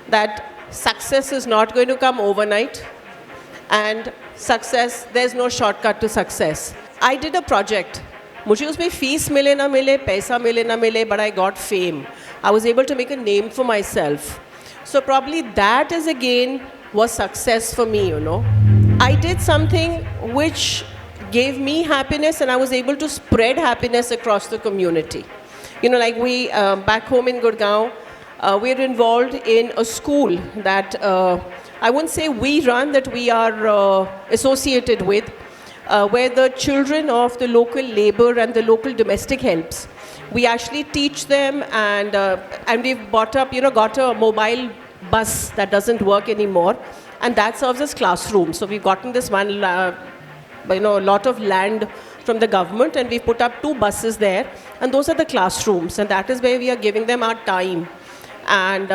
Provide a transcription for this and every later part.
that success is not going to come overnight, and success, there's no shortcut to success. I did a project. मुझे उसमें fees मिले ना मिले, पैसा मिले ना मिले, but I got fame. I was able to make a name for myself. So probably that is again was success for me, you know. I did something which gave me happiness, and I was able to spread happiness across the community. You know, like we, back home in Gurgaon, we're involved in a school that I wouldn't say we run, that we are associated with, where the children of the local labor and the local domestic helps, we actually teach them, and we've got a mobile bus that doesn't work anymore, and that serves as classroom. So we've gotten this one, a lot of land from the government, and we've put up 2 buses there, and those are the classrooms, and that is where we are giving them our time, and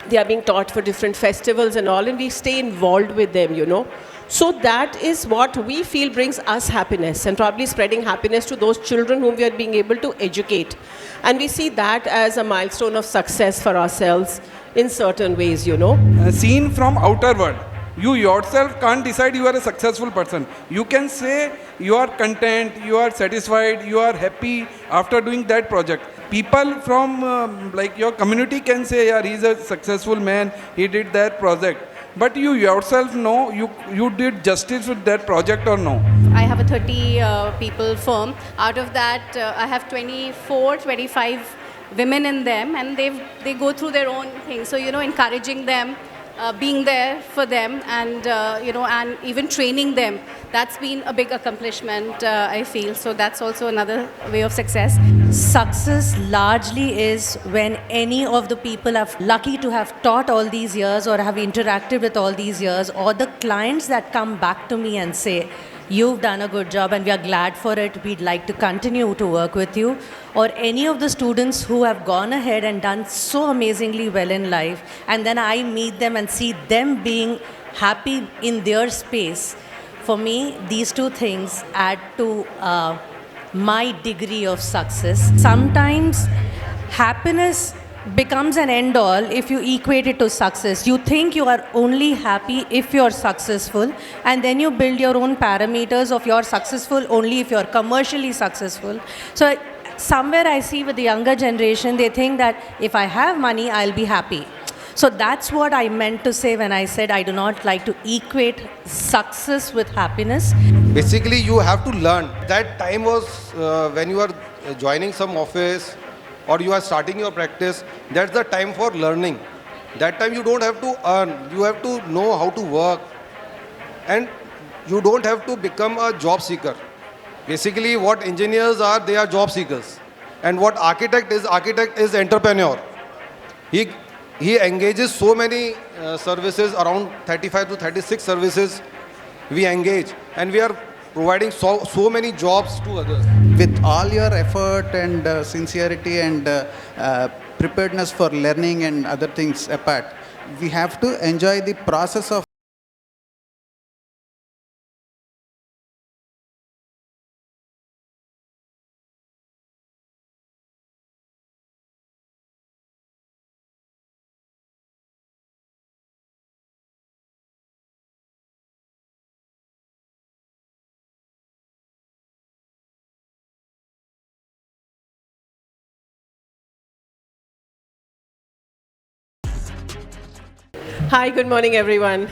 they are being taught for different festivals and all, and we stay involved with them, you know. So that is what we feel brings us happiness, and probably spreading happiness to those children whom we are being able to educate. And we see that as a milestone of success for ourselves in certain ways, you know. Seen from outer world, you yourself can't decide you are a successful person. You can say you are content, you are satisfied, you are happy after doing that project. People from like your community can say, yeah, he's a successful man, he did that project. But you yourself know you did justice with that project or no? I have a 30 people firm. Out of that, I have 24, 25 women in them, and they go through their own thing. So, you know, encouraging them, being there for them, and and even training them, that's been a big accomplishment, I feel. So that's also another way of success. Success largely is when any of the people are lucky to have taught all these years or have interacted with all these years, or the clients that come back to me and say, you've done a good job and we are glad for it, we'd like to continue to work with you, or any of the students who have gone ahead and done so amazingly well in life, and then I meet them and see them being happy in their space. For me, these 2 things add to my degree of success. Sometimes happiness becomes an end all if you equate it to success. You think you are only happy if you're successful, and then you build your own parameters of you're successful only if you're commercially successful. So somewhere I see with the younger generation, they think that if I have money, I'll be happy. So that's what I meant to say when I said I do not like to equate success with happiness. Basically, you have to learn. That time was when you are joining some office or you are starting your practice. That's the time for learning. That time you don't have to earn. You have to know how to work. And you don't have to become a job seeker. Basically, what engineers are, they are job seekers. And what architect is entrepreneur. He engages so many services, around 35 to 36 services we engage, and we are providing so many jobs to others. With all your effort and sincerity and preparedness for learning and other things apart, we have to enjoy the process of Hi, good morning, everyone.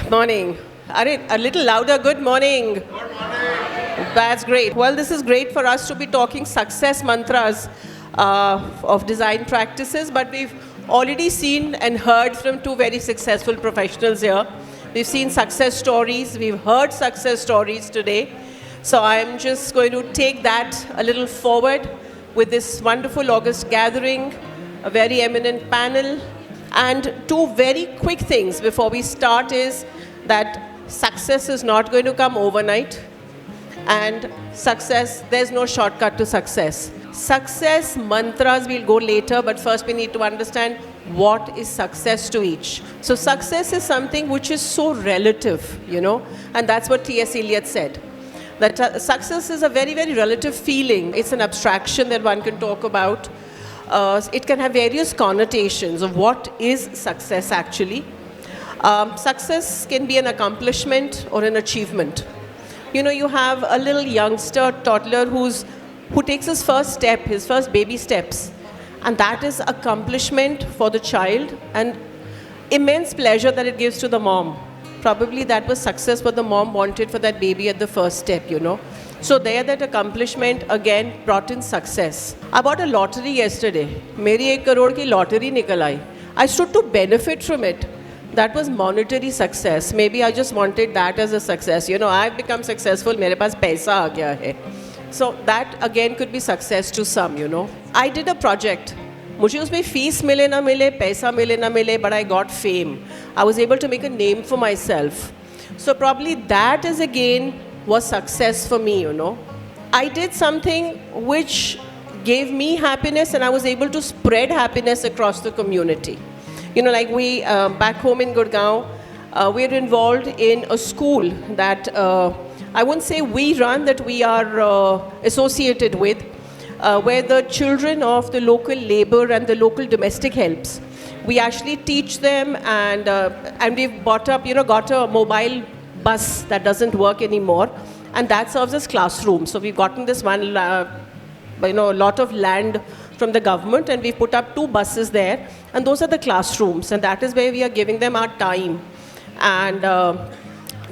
Morning. A little louder. Good morning. Good morning. That's great. Well, this is great for us to be talking success mantras of design practices, but we've already seen and heard from 2 very successful professionals here. We've seen success stories. We've heard success stories today. So I'm just going to take that a little forward with this wonderful August gathering, a very eminent panel. And 2 very quick things before we start is that success is not going to come overnight, and success, there's no shortcut to success. Success mantras we'll go later, but first we need to understand what is success to each. So success is something which is so relative, you know, and that's what T.S. Eliot said. That success is a very, very relative feeling. It's an abstraction that one can talk about. it can have various connotations of what is success actually. Success can be an accomplishment or an achievement. You know, you have a little youngster, toddler who takes his first step, his first baby steps, and that is accomplishment for the child and immense pleasure that it gives to the mom. Probably that was success what the mom wanted for that baby at the first step, you know. So there, that accomplishment again brought in success. I bought a lottery yesterday. मेरी 1 crore की lottery निकल आई. I stood to benefit from it. That was monetary success. Maybe I just wanted that as a success. You know, I've become successful. मेरे पास पैसा आ गया है. So that again could be success to some, you know. I did a project. मुझे उसमें fees मिले ना मिले, पैसा मिले ना मिले, but I got fame. I was able to make a name for myself. So probably that is again was success for me, you know. I did something which gave me happiness and I was able to spread happiness across the community. You know, like we, back home in Gurgaon, we're involved in a school that I wouldn't say we run, that we are associated with, where the children of the local labor and the local domestic helps, we actually teach them, and we've bought up, you know, got a mobile bus that doesn't work anymore, and that serves as classroom. So we've gotten this one, you know, a lot of land from the government, and we've put up 2 buses there, and those are the classrooms, and that is where we are giving them our time, and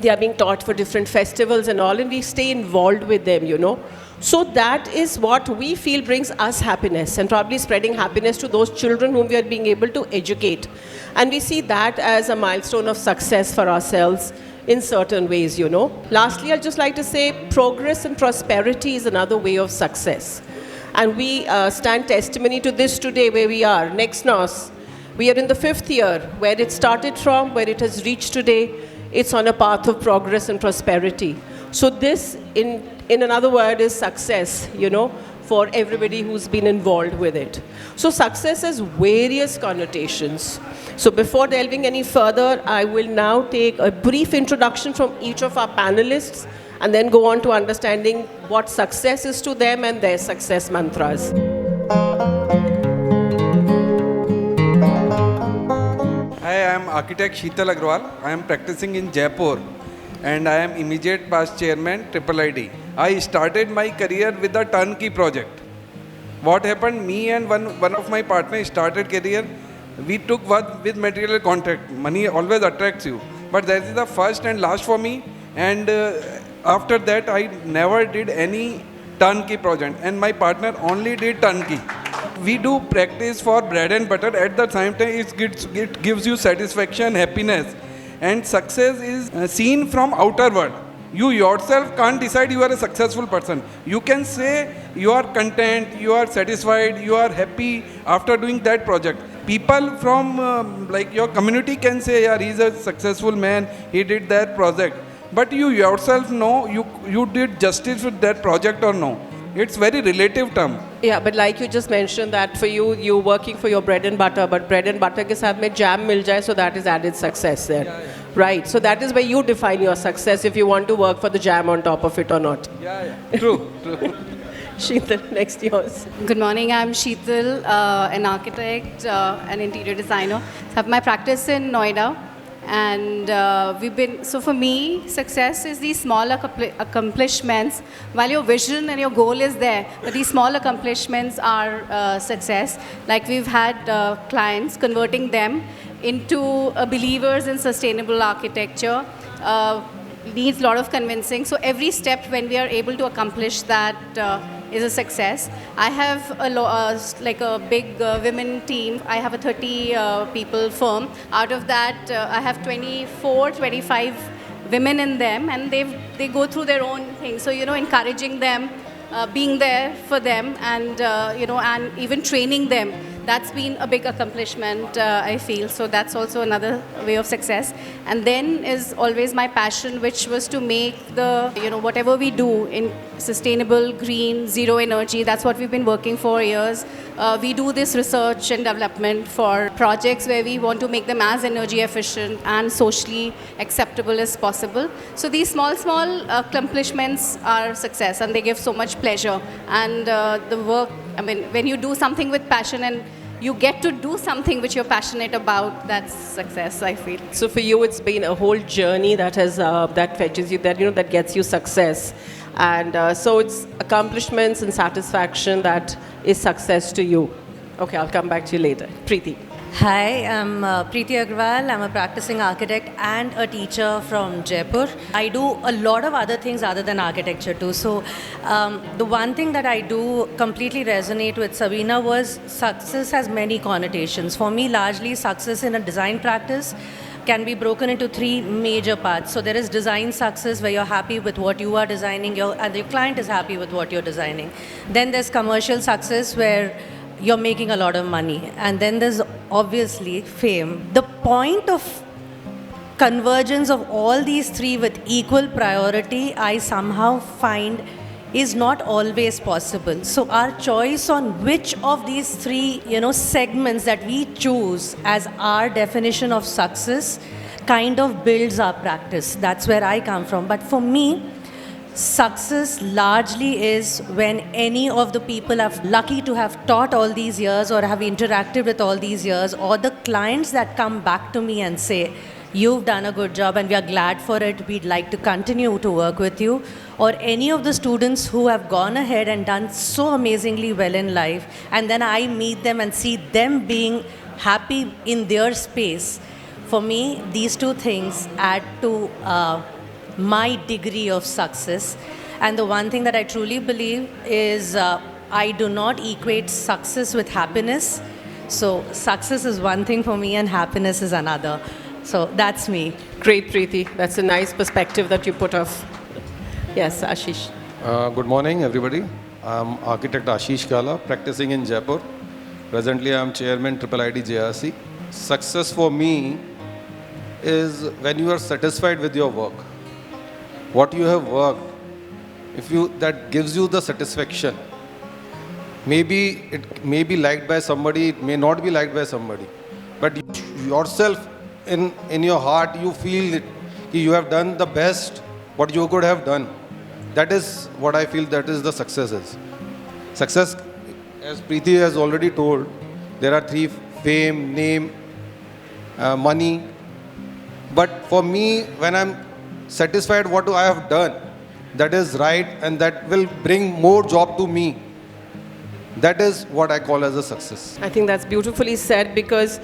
they are being taught for different festivals and all, and we stay involved with them, you know. So that is what we feel brings us happiness, and probably spreading happiness to those children whom we are being able to educate. And we see that as a milestone of success for ourselves in certain ways, you know. Lastly, I'd just like to say progress and prosperity is another way of success. And we stand testimony to this today where we are, Nexknos. We are in the 5th year, where it started from, where it has reached today. It's on a path of progress and prosperity. So this, in another word, is success, you know, for everybody who's been involved with it. So success has various connotations. So before delving any further, I will now take a brief introduction from each of our panelists and then go on to understanding what success is to them and their success mantras. I am architect Sheetal Agrawal. I am practicing in Jaipur and I am immediate past chairman IIID. I started my career with a turnkey project. What happened, me and one of my partners started career. We took work with material contract. Money always attracts you. But that is the first and last for me. And after that, I never did any turnkey project. And my partner only did turnkey. We do practice for bread and butter. At the same time, it gives you satisfaction, happiness. And success is seen from outer world. You yourself can't decide you are a successful person. You can say you are content, you are satisfied, you are happy after doing that project. People from like your community can say, yeah, he's a successful man, he did that project. But you yourself know you did justice with that project or no. It's very relative term. Yeah, but like you just mentioned that for you, you're working for your bread and butter, but bread and butter ke saath mein jam mil jaye, so that is added success there. Yeah. Right, so that is where you define your success, if you want to work for the jam on top of it or not. Yeah. True. Sheetal, next yours. Good morning, I'm Sheetal, an architect, an interior designer. I have my practice in Noida. And so for me, success is these small accomplishments. While your vision and your goal is there, but these small accomplishments are success. Like we've had clients, converting them into believers in sustainable architecture needs a lot of convincing. So every step when we are able to accomplish that is a success. I have like a big women team. I have a 30 people firm. Out of that, I have 24, 25 women in them, and they go through their own thing. So, you know, encouraging them, being there for them, and you know, and even training them. That's been a big accomplishment, I feel. So that's also another way of success. And then is always my passion, which was to make whatever we do in sustainable, green, zero energy. That's what we've been working for years. we do this research and development for projects where we want to make them as energy efficient and socially acceptable as possible. So these small accomplishments are success, and they give so much pleasure. And the work, I mean, when you do something with passion and you get to do something which you're passionate about, that's success, I feel. So for you, it's been a whole journey that has that fetches you, that that gets you success, and so it's accomplishments and satisfaction that is success to you. Okay, I'll come back to you later. Preethi. Hi, I'm Preethi Agrawal. I'm a practicing architect and a teacher from Jaipur. I do a lot of other things other than architecture too. So the one thing that I do completely resonate with Sabeena was success has many connotations. For me, largely success in a design practice can be broken into three major parts. So there is design success, where you're happy with what you are designing, and your client is happy with what you're designing. Then there's commercial success, where you're making a lot of money. And then there's obviously fame. The point of convergence of all these three with equal priority, I somehow find, is not always possible. So our choice on which of these three, segments that we choose as our definition of success kind of builds our practice. That's where I come from. But for me, success largely is when any of the people I'm lucky to have taught all these years or have interacted with all these years, or the clients that come back to me and say, you've done a good job and we are glad for it, we'd like to continue to work with you, or any of the students who have gone ahead and done so amazingly well in life, and then I meet them and see them being happy in their space. For me, these two things add to my degree of success. And the one thing that I truly believe is I do not equate success with happiness. So success is one thing for me and happiness is another. So that's me. Great, Preethi. That's a nice perspective that you put off. Yes, Ashish. Good morning, everybody. I'm architect Ashish Kala, practicing in Jaipur. Presently, I'm chairman IIIT JRC. Success for me is when you are satisfied with your work. What you have worked, that gives you the satisfaction. Maybe it may be liked by somebody, it may not be liked by somebody. But yourself, in your heart, you feel that you have done the best what you could have done. That is what I feel that is the success is. Success, as Preethi has already told, there are three: fame, name, money. But for me, when I'm satisfied what I have done, that is right, and that will bring more job to me. That is what I call as a success. I think that's beautifully said, because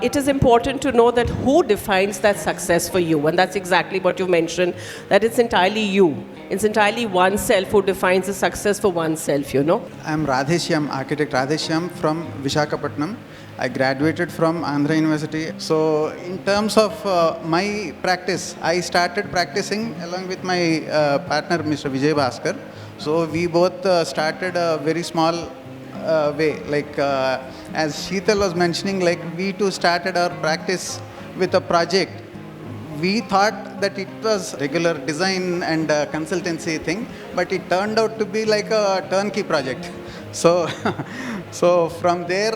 it is important to know that who defines that success for you. And that's exactly what you mentioned, that it's entirely you. It's entirely oneself who defines the success for oneself, I'm Radhe Shyam, architect Radhe Shyam from Visakhapattanam. I graduated from Andhra University. So in terms of my practice, I started practicing along with my partner, Mr. Vijay Bhaskar. So we both started a very small way. Like as Sheetal was mentioning, like we too started our practice with a project. We thought that it was regular design and consultancy thing, but it turned out to be like a turnkey project. So, so from there,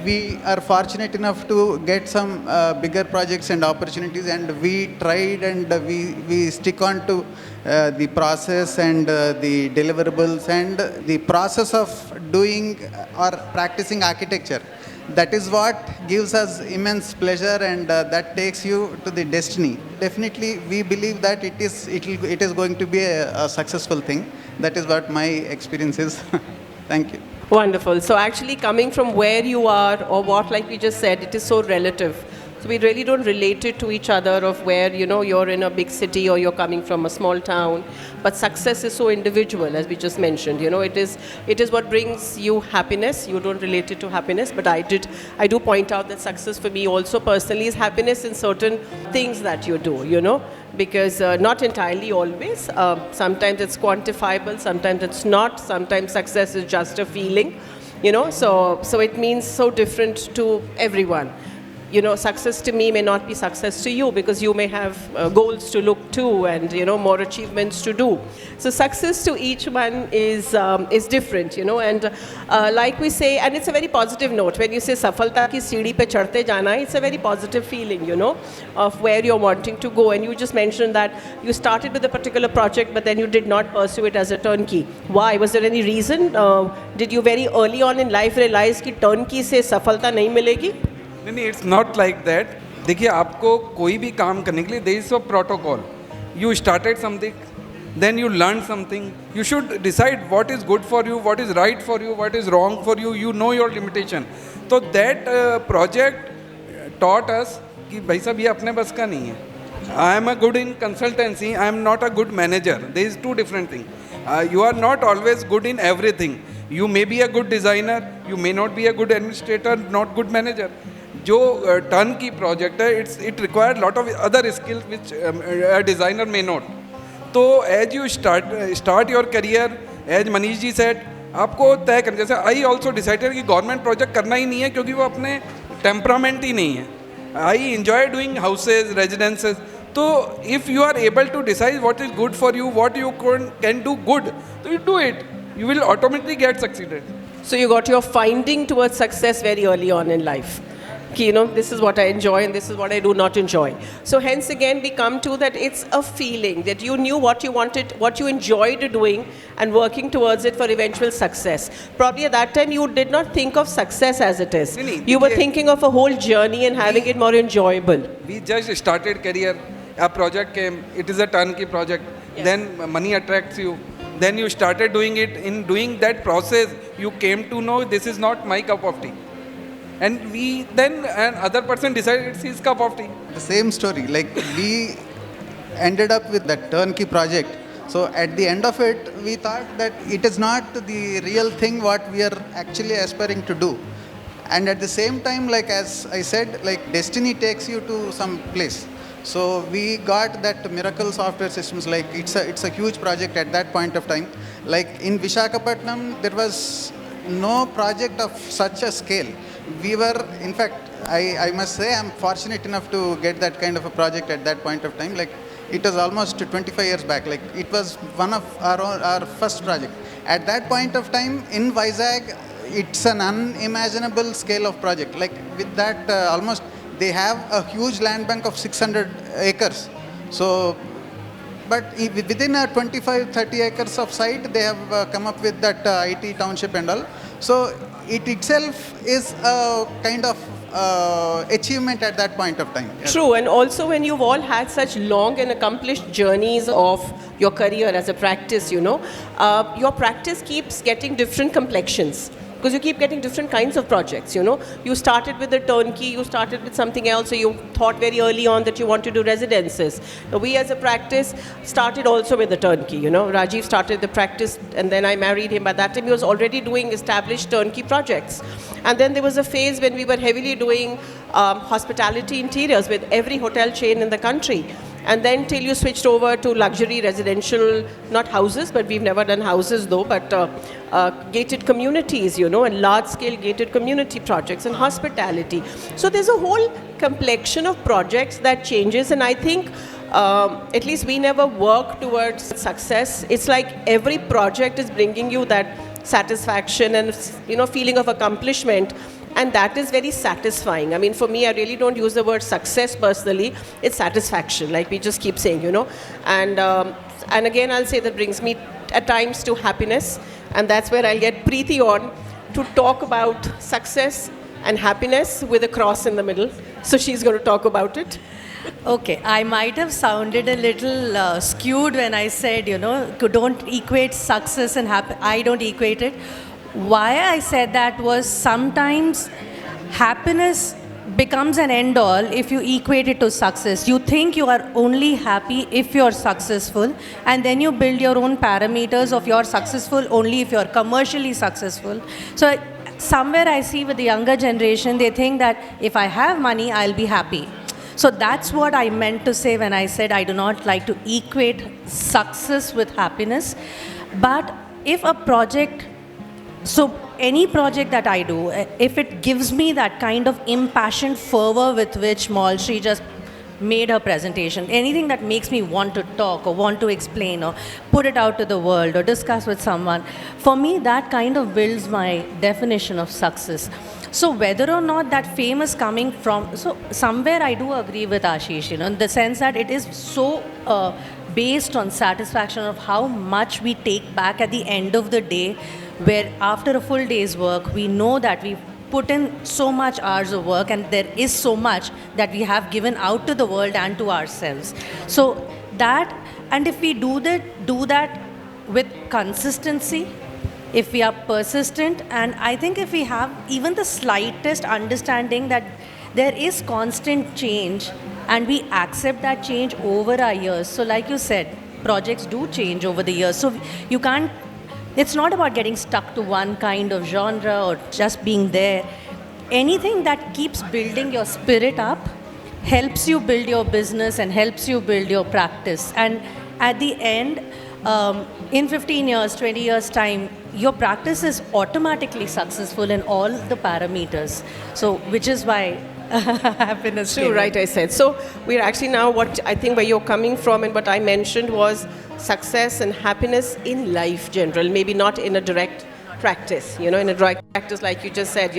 we are fortunate enough to get some bigger projects and opportunities, and we tried and we stick on to the process and the deliverables and the process of doing or practicing architecture. That is what gives us immense pleasure, and that takes you to the destiny. Definitely, we believe that it is going to be a successful thing. That is what my experience is. Thank you. Wonderful. So actually coming from where you are or what, like we just said, it is so relative. So we really don't relate it to each other of where, you're in a big city or you're coming from a small town. But success is so individual, as we just mentioned. It is what brings you happiness. You don't relate it to happiness. But I do point out that success for me also personally is happiness in certain things that you do, because not entirely always. Sometimes it's quantifiable, sometimes it's not. Sometimes success is just a feeling, so it means so different to everyone. success to me may not be success to you, because you may have goals to look to and, more achievements to do. So success to each one is different, and like we say, and it's a very positive note. When you say safalta ki seedhi pe chadhte jana, it's a very positive feeling, of where you're wanting to go. And you just mentioned that you started with a particular project, but then you did not pursue it as a turnkey. Why? Was there any reason? Did you very early on in life realize कि turnkey से सफलता नहीं मिलेगी? नहीं, it's not like that. देखिए, आपको कोई भी काम करने के लिए there is a protocol. You started something, then you learn something. You should decide what is good for you, what is right for you, what is wrong for you. You know your limitation. तो that project taught us कि भाई साहब, ये अपने बस का नहीं है. I am a good in consultancy, I am not a good manager. There is two different thing. You are not always good in everything. You may be a good designer, you may not be a good administrator, not good manager. जो turn की project है, it requires lot of other skills which a designer may not. तो as you start your career, as Manish ji said, आपको तय करना. जैसे I also decided कि government project करना ही नहीं है, क्योंकि वो अपने टेम्परामेंट ही नहीं है. I enjoy doing houses, residences. So if you are able to decide what is good for you, what you can do good, so you do it. You will automatically get succeeded. So you got your finding towards success very early on in life. This is what I enjoy and this is what I do not enjoy. So hence again we come to that it's a feeling that you knew what you wanted, what you enjoyed doing and working towards it for eventual success. Probably at that time you did not think of success as it is. You were thinking of a whole journey and having it more enjoyable. We just started career. A project came, it is a turnkey project. Yes. Then money attracts you. Then you started doing it. In doing that process, you came to know this is not my cup of tea. And an other person decided it's his cup of tea. The same story, like we ended up with that turnkey project. So at the end of it, we thought that it is not the real thing what we are actually aspiring to do. And at the same time, like as I said, like destiny takes you to some place. So we got that Miracle Software Systems, like it's a huge project at that point of time. Like in Visakhapattanam, there was no project of such a scale. We were, in fact, I must say I'm fortunate enough to get that kind of a project at that point of time. Like it was almost 25 years back. Like it was one of our first project. At that point of time in Vizag, it's an unimaginable scale of project. Like with that almost, they have a huge land bank of 600 acres. So, but within a 25-30 acres of site, they have come up with that IT township and all. So, it itself is a kind of achievement at that point of time. True, and also when you've all had such long and accomplished journeys of your career as a practice, your practice keeps getting different complexions. Because you keep getting different kinds of projects, You started with the turnkey, you started with something else, so you thought very early on that you want to do residences. Now, we as a practice started also with the turnkey, Rajiv started the practice and then I married him. By that time he was already doing established turnkey projects. And then there was a phase when we were heavily doing hospitality interiors with every hotel chain in the country. And then till you switched over to luxury residential, not houses, but we've never done houses though, but gated communities, and large-scale gated community projects and hospitality. So there's a whole complexion of projects that changes, and I think at least we never work towards success. It's like every project is bringing you that satisfaction and, feeling of accomplishment. And that is very satisfying. I mean, for me, I really don't use the word success personally. It's satisfaction, like we just keep saying, And again, I'll say that brings me at times to happiness. And that's where I'll get Preethi on to talk about success and happiness with a cross in the middle. So she's going to talk about it. Okay, I might have sounded a little skewed when I said, don't equate success and happiness. I don't equate it. Why I said that was sometimes happiness becomes an end all if you equate it to success. You think you are only happy if you're successful, and then you build your own parameters of you're successful only if you're commercially successful. So somewhere I see with the younger generation, they think that if I have money, I'll be happy. So that's what I meant to say when I said I do not like to equate success with happiness. But if a project, so any project that I do, if it gives me that kind of impassioned fervor with which Malshri just made her presentation, anything that makes me want to talk or want to explain or put it out to the world or discuss with someone, for me that kind of builds my definition of success. So whether or not that fame is coming from, so somewhere I do agree with Ashish, in the sense that it is so based on satisfaction of how much we take back at the end of the day, where after a full day's work, we know that we've put in so much hours of work and there is so much that we have given out to the world and to ourselves. So that, and if we do that with consistency, if we are persistent, and I think if we have even the slightest understanding that there is constant change and we accept that change over our years. So like you said, projects do change over the years. So you can't, it's not about getting stuck to one kind of genre or just being there. Anything that keeps building your spirit up helps you build your business and helps you build your practice. And at the end, in 15 years, 20 years time, your practice is automatically successful in all the parameters. So, which is why happiness. True, right, I said. So we're actually now, what I think where you're coming from and what I mentioned was success and happiness in life general, maybe not in a direct practice, in a direct practice like you just said,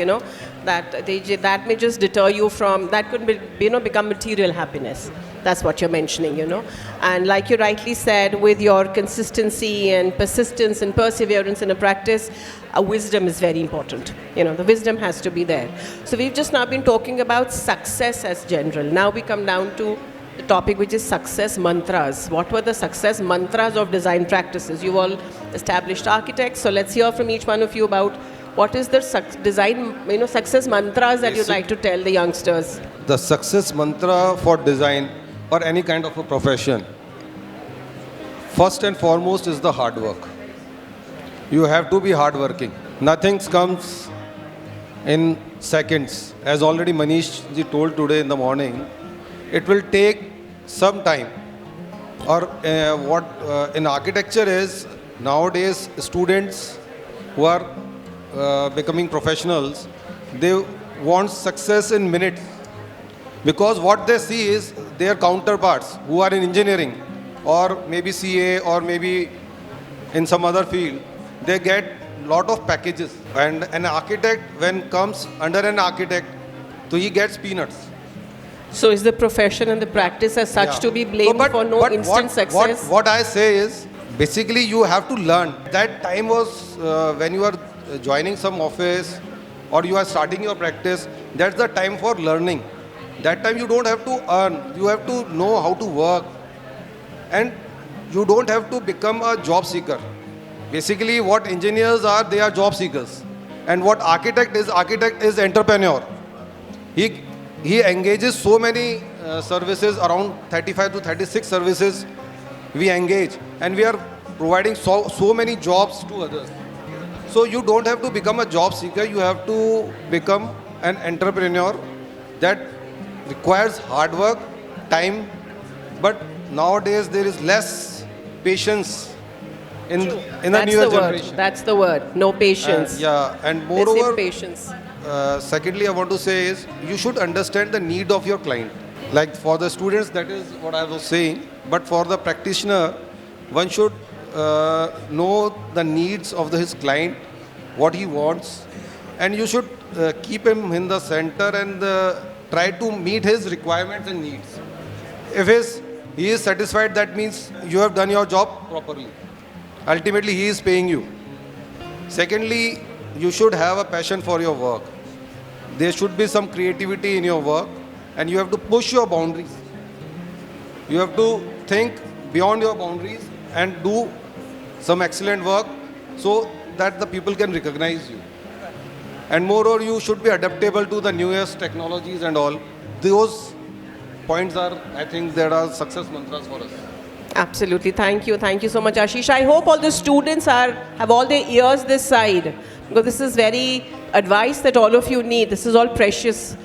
that may just deter you from, that could be, become material happiness. That's what you're mentioning, And like you rightly said, with your consistency and persistence and perseverance in a practice, wisdom is very important. The wisdom has to be there. So we've just now been talking about success as general. Now we come down to the topic which is success mantras. What were the success mantras of design practices? You've all established architects, so let's hear from each one of you about what is the design, success mantras that you'd like to tell the youngsters. The success mantra for design or any kind of a profession, first and foremost, is the hard work. You have to be hardworking. Nothing comes in seconds. As already Manish ji told today in the morning, it will take some time. Or what in architecture is, nowadays students who are becoming professionals, they want success in minutes. Because what they see is their counterparts who are in engineering or maybe CA or maybe in some other field, they get lot of packages. And an architect, when comes under an architect, so he gets peanuts. So is the profession and the practice as such to be blamed for no instant success? What I say is, basically you have to learn. That time was when you are joining some office or you are starting your practice, that's the time for learning. That time you don't have to earn, you have to know how to work. And you don't have to become a job seeker. Basically what engineers are, they are job seekers. And what architect is entrepreneur. He engages so many services, around 35 to 36 services we engage. And we are providing so many jobs to others. So you don't have to become a job seeker, you have to become an entrepreneur. That requires hard work, time, but nowadays there is less patience in the newer generation. That's the word, no patience. And moreover, impatience. Secondly, I want to say is, you should understand the need of your client. Like for the students, that is what I was saying, but for the practitioner, one should know the needs of his client, what he wants, and you should keep him in the center and try to meet his requirements and needs. If he is satisfied, that means you have done your job properly. Ultimately, he is paying you. Secondly, you should have a passion for your work. There should be some creativity in your work, and you have to push your boundaries. You have to think beyond your boundaries and do some excellent work so that the people can recognize you. And moreover, you should be adaptable to the newest technologies and all. Those points are, I think, there are success mantras for us. Absolutely. Thank you. Thank you so much, Ashish. I hope all the students have all their ears this side, because this is very advice that all of you need. This is all precious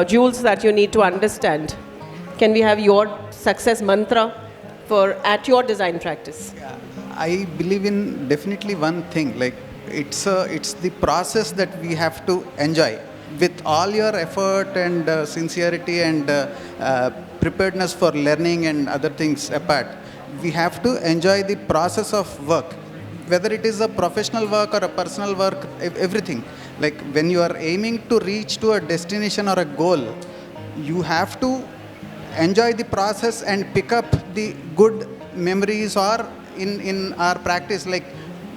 jewels that you need to understand. Can we have your success mantra at your design practice? I believe in definitely one thing, like it's the process that we have to enjoy. With all your effort and sincerity and preparedness for learning and other things apart, we have to enjoy the process of work, whether it is a professional work or a personal work, everything. Like when you are aiming to reach to a destination or a goal, you have to enjoy the process and pick up the good memories, or in our practice, like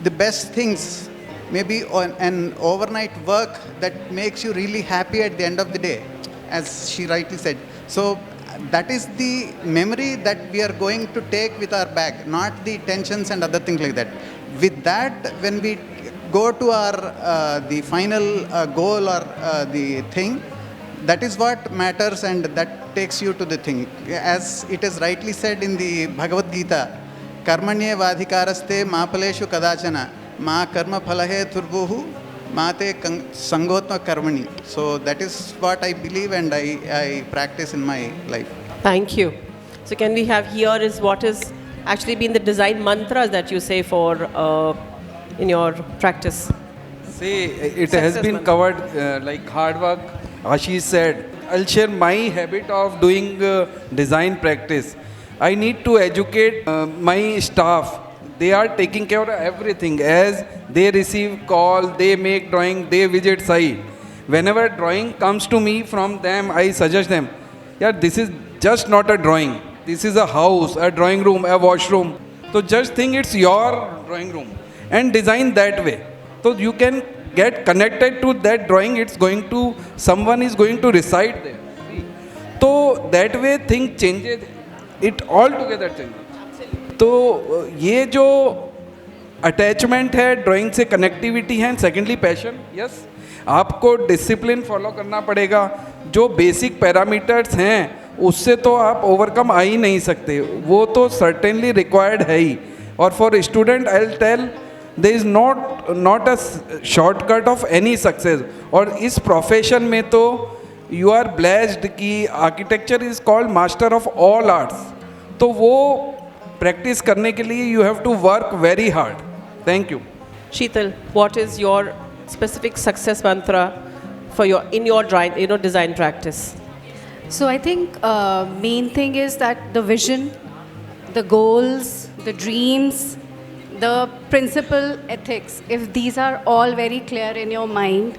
the best things, maybe on an overnight work that makes you really happy at the end of the day, as she rightly said. So that is the memory that we are going to take with our bag, not the tensions and other things like that. With that, when we go to our the final goal or the thing, that is what matters, and that takes you to the thing. As it is rightly said in the Bhagavad Gita, Karmanye vadhikaraste mapaleshu kadachana ma karma phalahe turbuhu mate sangotma karmani. So that is what I believe and I practice in my life. Thank you. So can we have here is what has actually been the design mantras that you say for in your practice? See, it Success has been mantra. covered like hard work. Ashish said, I'll share my habit of doing design practice. I need to educate my staff. They are taking care of everything. As they receive call, they make drawing, they visit site. Whenever drawing comes to me from them, I suggest them, yeah, this is just not a drawing. This is a house, a drawing room, a washroom. So just think it's your drawing room and design that way. So you can get connected to that drawing. It's going to, someone is going to reside there. So that way thing changes. It altogether changes. तो ये जो attachment है drawing से connectivity है, secondly passion. Yes, आपको discipline follow करना पड़ेगा. जो बेसिक पैरामीटर्स हैं उससे तो आप ओवरकम आ ही नहीं सकते, वो तो सर्टेनली रिक्वायर्ड है ही. और for student I will tell there is not a shortcut of any success. और इस प्रोफेशन में तो यू आर ब्लेस्ड कि architecture is called master of all arts. तो वो प्रैक्टिस करने के लिए you have to work very hard. Thank you. Sheetal, what is your specific success mantra for your design practice? So I think main thing is that the vision, the goals, the dreams, the principle, ethics, if these are all very clear in your mind,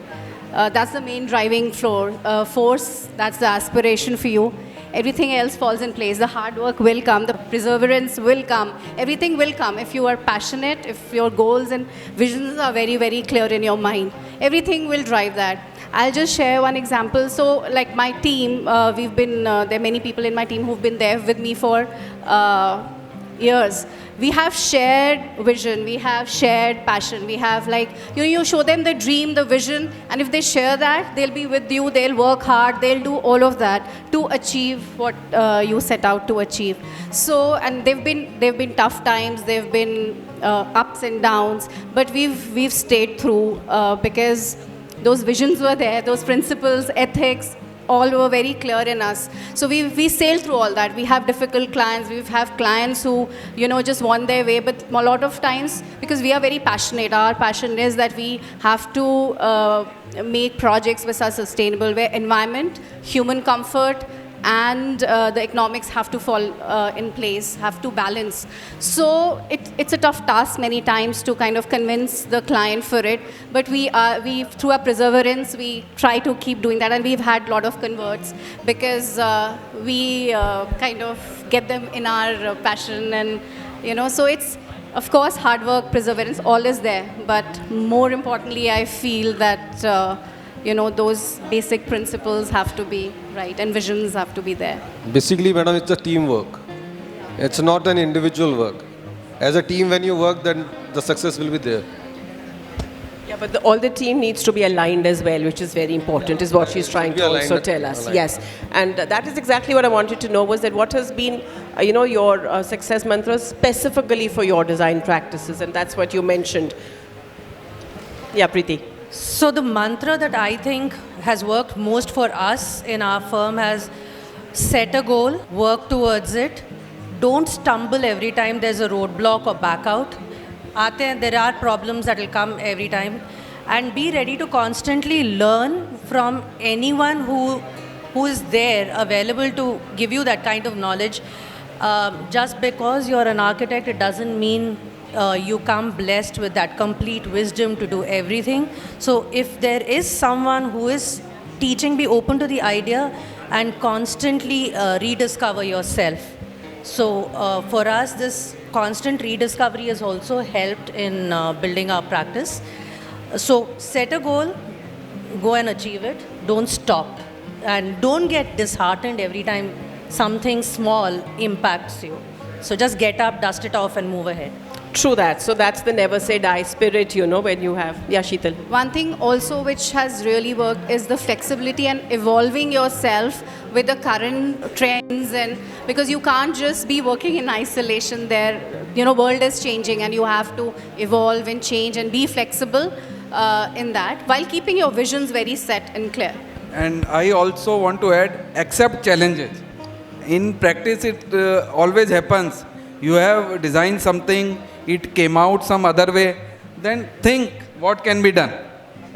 that's the main driving force, that's the aspiration for you. Everything else falls in place. The hard work will come, the perseverance will come, everything will come. If you are passionate, if your goals and visions are very, very clear in your mind, everything will drive that. I'll just share one example. So like my team, we've been, there are many people in my team who've been there with me for years. We have shared vision, we have shared passion, we have like, you show them the dream, the vision, and if they share that, they'll be with you, they'll work hard, they'll do all of that to achieve what you set out to achieve. So, and they've been tough times, they've been ups and downs, but we've stayed through because those visions were there, those principles, ethics, all were very clear in us. So we sailed through all that. We have difficult clients. We have clients who, just want their way. But a lot of times, because we are very passionate, our passion is that we have to make projects which are sustainable, where environment, human comfort, and the economics have to fall in place, have to balance. So it's a tough task many times to kind of convince the client for it, but we through our perseverance, we try to keep doing that, and we've had a lot of converts because we kind of get them in our passion, and so it's, of course, hard work, perseverance, all is there, but more importantly, I feel that those basic principles have to be right and visions have to be there. Basically, madam, it's a teamwork. It's not an individual work. As a team, when you work, then the success will be there. Yeah, but all the team needs to be aligned as well, which is very important, is what she's trying to also tell us. Yes, and that is exactly what I wanted to know, was that what has been, your success mantras specifically for your design practices, and that's what you mentioned. Yeah, Preethi. So the mantra that I think has worked most for us in our firm has set a goal, work towards it, don't stumble every time there's a roadblock or back out. आते हैं, there are problems that will come every time, and be ready to constantly learn from anyone who is there available to give you that kind of knowledge. Just because you're an architect, it doesn't mean you come blessed with that complete wisdom to do everything. So if there is someone who is teaching, be open to the idea and constantly rediscover yourself. So for us, this constant rediscovery has also helped in building our practice. So set a goal, go and achieve it, don't stop, and don't get disheartened every time something small impacts you. So just get up, dust it off, and move ahead. True that. So that's the never say die spirit, you know, when you have. Yeah, Sheetal. One thing also which has really worked is the flexibility and evolving yourself with the current trends, and because you can't just be working in isolation there. You know, world is changing and you have to evolve and change and be flexible in that while keeping your visions very set and clear. And I also want to add, accept challenges. In practice, it always happens. You have designed something, it came out some other way, then think what can be done.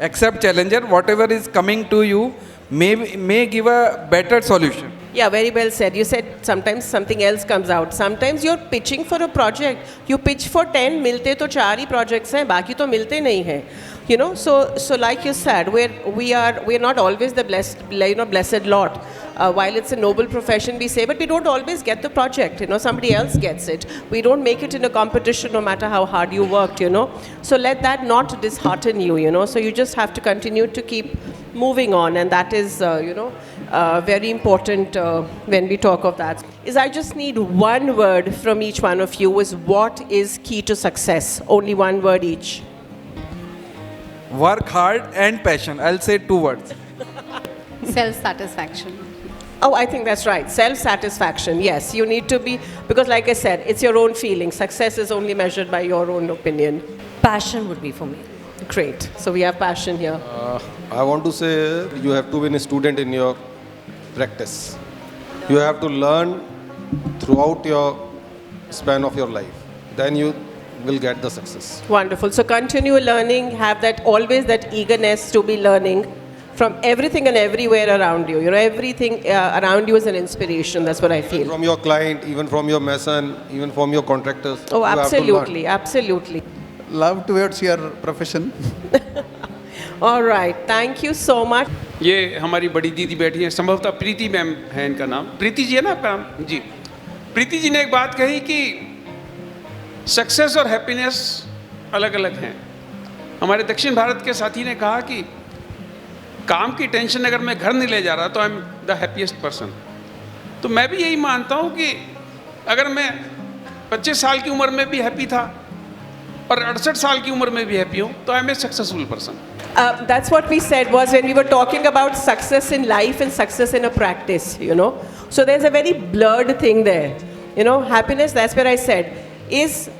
Accept challenger, whatever is coming to you may give a better solution. Yeah, very well said. You said sometimes something else comes out. Sometimes you're pitching for a project. You pitch for 10, मिलते तो 4 ही projects हैं, बाकी तो मिलते नहीं हैं. You know, so like you said, we're not always the blessed lot. While it's a noble profession, we say, but we don't always get the project. You know, somebody else gets it. We don't make it in a competition, no matter how hard you worked. You know, so let that not dishearten you. You know, so you just have to continue to keep moving on, and that is, very important when we talk of that. Is I just need one word from each one of you. Is what is key to success? Only one word each. Work hard and passion. I'll say 2 words. Self-satisfaction. Oh, I think that's right. Self-satisfaction. Yes, you need to be, because like I said, it's your own feeling. Success is only measured by your own opinion. Passion would be for me. Great. So we have passion here. I want to say you have to be a student in your practice. You have to learn throughout your span of your life. Then you will get the success. Wonderful. So continue learning. Have that always that eagerness to be learning from everything and everywhere around you. You know, everything around you is an inspiration. That's what I feel. From your client, even from your mason, even from your contractors. Oh, you absolutely. Have Absolutely. Love towards your profession. All right. Thank you so much. ये हमारी बड़ी दीदी बैठी हैं, संभवतः प्रीति ma'am है इनका नाम. प्रीति जी है ना आपका नाम? जी. प्रीति जी ने एक बात कही कि सक्सेस और हैप्पीनेस अलग अलग हैं. हमारे दक्षिण भारत के साथी ने कहा कि काम की टेंशन अगर मैं घर नहीं ले जा रहा तो I am the happiest person. तो मैं भी यही मानता हूँ कि अगर मैं 25 साल की उम्र में भी हैप्पी था और 68 साल की उम्र में भी हैप्पी हूँ तो I am a successful person. That's what we said was when we were talking about success in life and success in a practice, you know. So there's a very blurred thing there. You know, happiness, that's where I said, is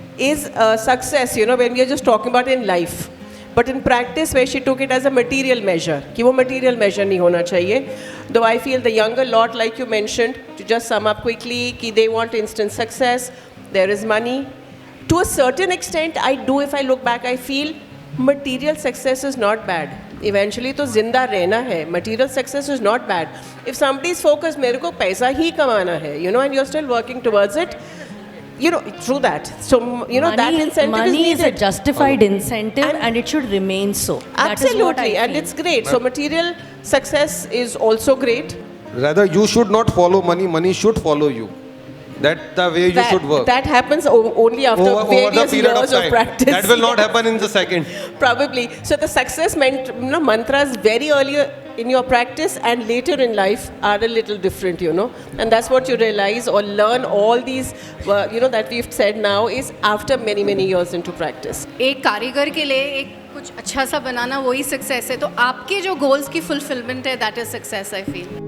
success, you know, when we are just talking about in life. But in practice, where she took it as a material measure, कि वो material measure नहीं होना चाहिए. Though I feel the younger lot, like you mentioned, to just sum up quickly, कि they want instant success, there is money. To a certain extent, I do, if I look back, I feel material success is not bad. Eventually तो जिंदा रहना है. Material success is not bad. If somebody is focused, मेरे को पैसा ही कमाना है, you know, and you're still working towards it, you know, through that. So, you know, that incentive money is is a needed. justified incentive and it should remain so. That is what I Absolutely, and feel. it's great. So material success is also great. Rather, you should not follow money. Money should follow you. That's the way you should work. That happens only after over the various period years of time. practice. That will not happen in the second. Probably. So the success mantras very earlier in your practice and later in life are a little different, you know. And that's what you realize or learn all these, you know, that we've said now is after many, many years into practice. एक कारीगर के लिए एक कुछ अच्छा सा बनाना वही success है. तो आपके जो गोल्स की फुलफिलमेंट है, that is success I feel.